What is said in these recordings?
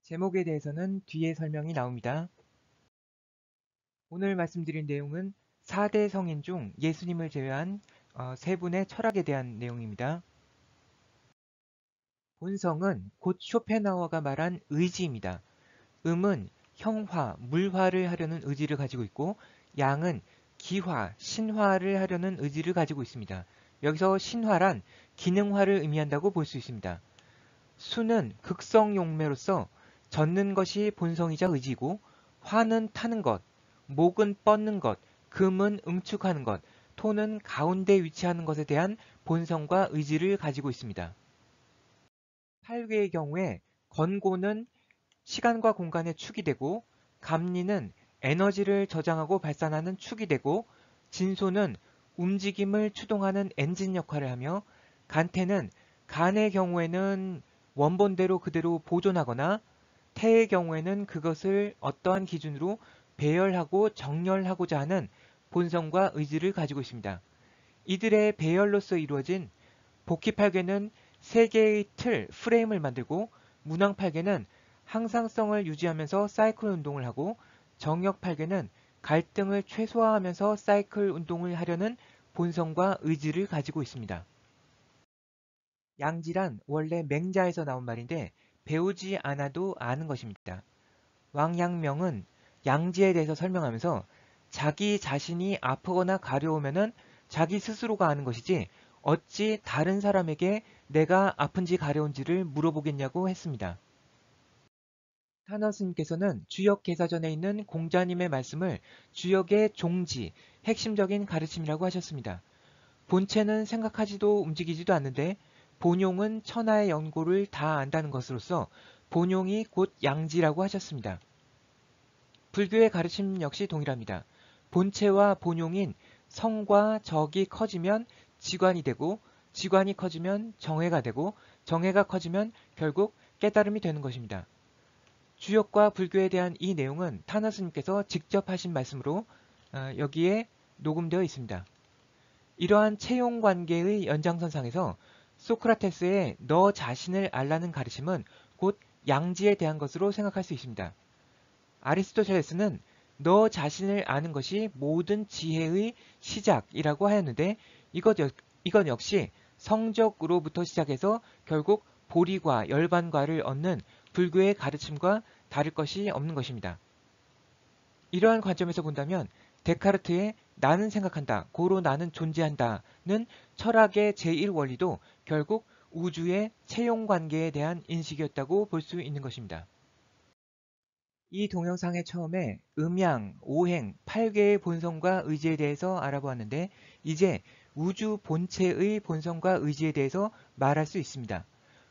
제목에 대해서는 뒤에 설명이 나옵니다. 오늘 말씀드린 내용은 4대 성인 중 예수님을 제외한 세 분의 철학에 대한 내용입니다. 본성은 곧 쇼펜하우어가 말한 의지입니다. 음은 형화, 물화를 하려는 의지를 가지고 있고 양은 기화, 신화를 하려는 의지를 가지고 있습니다. 여기서 신화란 기능화를 의미한다고 볼 수 있습니다. 수는 극성 용매로서 젓는 것이 본성이자 의지고 화는 타는 것, 목은 뻗는 것, 금은 응축하는 것, 토는 가운데 위치하는 것에 대한 본성과 의지를 가지고 있습니다. 팔괘의 경우에 건고는 시간과 공간의 축이 되고 감리는 에너지를 저장하고 발산하는 축이 되고 진소는 움직임을 추동하는 엔진 역할을 하며 간태는 간의 경우에는 원본대로 그대로 보존하거나 태의 경우에는 그것을 어떠한 기준으로 배열하고 정렬하고자 하는 본성과 의지를 가지고 있습니다. 이들의 배열로서 이루어진 복희팔괘는 세 개의 틀, 프레임을 만들고 문왕팔괘는 항상성을 유지하면서 사이클 운동을 하고 정역팔괘는 갈등을 최소화하면서 사이클 운동을 하려는 본성과 의지를 가지고 있습니다. 양지란 원래 맹자에서 나온 말인데 배우지 않아도 아는 것입니다. 왕양명은 양지에 대해서 설명하면서 자기 자신이 아프거나 가려우면은 자기 스스로가 아는 것이지 어찌 다른 사람에게 내가 아픈지 가려운지를 물어보겠냐고 했습니다. 타너스님께서는 주역 개사전에 있는 공자님의 말씀을 주역의 종지, 핵심적인 가르침이라고 하셨습니다. 본체는 생각하지도 움직이지도 않는데 본용은 천하의 연고를 다 안다는 것으로서 본용이 곧 양지라고 하셨습니다. 불교의 가르침 역시 동일합니다. 본체와 본용인 성과 적이 커지면 지관이 되고 지관이 커지면 정회가 되고 정회가 커지면 결국 깨달음이 되는 것입니다. 주역과 불교에 대한 이 내용은 타나스님께서 직접 하신 말씀으로 여기에 녹음되어 있습니다. 이러한 채용 관계의 연장선상에서 소크라테스의 너 자신을 알라는 가르침은 곧 양지에 대한 것으로 생각할 수 있습니다. 아리스토텔레스는 너 자신을 아는 것이 모든 지혜의 시작이라고 하였는데 이것 역시 성적으로부터 시작해서 결국 보리과 열반과를 얻는 불교의 가르침과 다를 것이 없는 것입니다. 이러한 관점에서 본다면 데카르트의 나는 생각한다, 고로 나는 존재한다는 철학의 제1원리도 결국 우주의 채용관계에 대한 인식이었다고 볼 수 있는 것입니다. 이 동영상의 처음에 음양, 오행, 8개의 본성과 의지에 대해서 알아보았는데 이제 우주 본체의 본성과 의지에 대해서 말할 수 있습니다.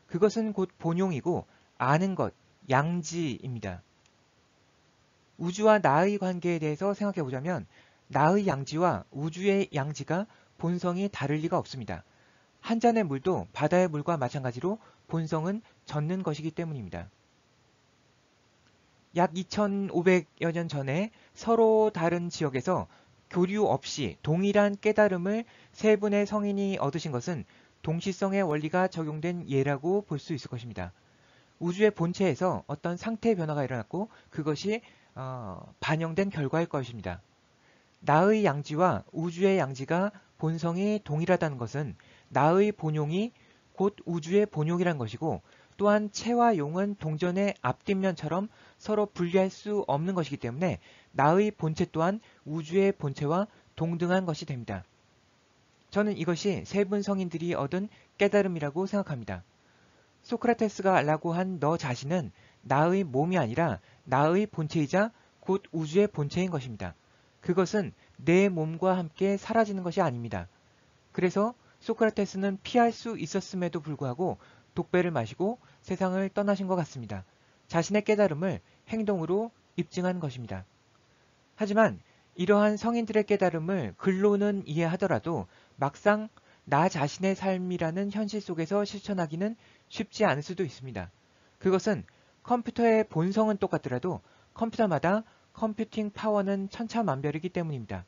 그것은 곧 본용이고 아는 것, 양지입니다. 우주와 나의 관계에 대해서 생각해 보자면 나의 양지와 우주의 양지가 본성이 다를 리가 없습니다. 한 잔의 물도 바다의 물과 마찬가지로 본성은 젖는 것이기 때문입니다. 약 2500여 년 전에 서로 다른 지역에서 교류 없이 동일한 깨달음을 세 분의 성인이 얻으신 것은 동시성의 원리가 적용된 예라고 볼 수 있을 것입니다. 우주의 본체에서 어떤 상태 변화가 일어났고 그것이 반영된 결과일 것입니다. 나의 양지와 우주의 양지가 본성이 동일하다는 것은 나의 본용이 곧 우주의 본용이란 것이고 또한 체와 용은 동전의 앞뒷면처럼 서로 분리할 수 없는 것이기 때문에 나의 본체 또한 우주의 본체와 동등한 것이 됩니다. 저는 이것이 세 분 성인들이 얻은 깨달음이라고 생각합니다. 소크라테스가 알라고 한 너 자신은 나의 몸이 아니라 나의 본체이자 곧 우주의 본체인 것입니다. 그것은 내 몸과 함께 사라지는 것이 아닙니다. 그래서 소크라테스는 피할 수 있었음에도 불구하고 독배를 마시고 세상을 떠나신 것 같습니다. 자신의 깨달음을 행동으로 입증한 것입니다. 하지만 이러한 성인들의 깨달음을 글로는 이해하더라도 막상 나 자신의 삶이라는 현실 속에서 실천하기는 쉽지 않을 수도 있습니다. 그것은 컴퓨터의 본성은 똑같더라도 컴퓨터마다 컴퓨팅 파워는 천차만별이기 때문입니다.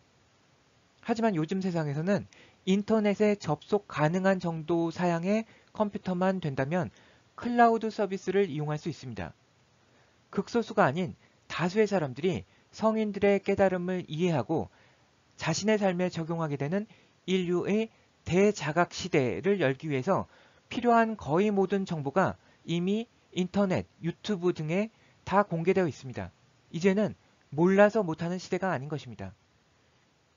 하지만 요즘 세상에서는 인터넷에 접속 가능한 정도 사양의 컴퓨터만 된다면 클라우드 서비스를 이용할 수 있습니다. 극소수가 아닌 다수의 사람들이 성인들의 깨달음을 이해하고 자신의 삶에 적용하게 되는 인류의 대자각 시대를 열기 위해서 필요한 거의 모든 정보가 이미 인터넷, 유튜브 등에 다 공개되어 있습니다. 이제는 몰라서 못하는 시대가 아닌 것입니다.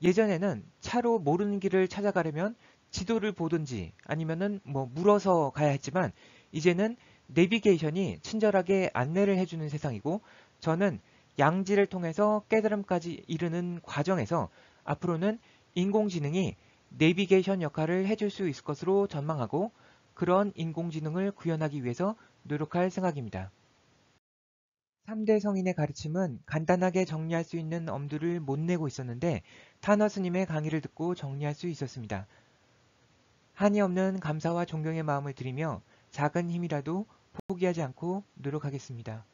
예전에는 차로 모르는 길을 찾아가려면 지도를 보든지 아니면은 물어서 가야 했지만 이제는 내비게이션이 친절하게 안내를 해주는 세상이고 저는 양지를 통해서 깨달음까지 이르는 과정에서 앞으로는 인공지능이 내비게이션 역할을 해줄 수 있을 것으로 전망하고 그런 인공지능을 구현하기 위해서 노력할 생각입니다. 3대 성인의 가르침은 간단하게 정리할 수 있는 엄두를 못 내고 있었는데 타너 스님의 강의를 듣고 정리할 수 있었습니다. 한이 없는 감사와 존경의 마음을 드리며 작은 힘이라도 포기하지 않고 노력하겠습니다.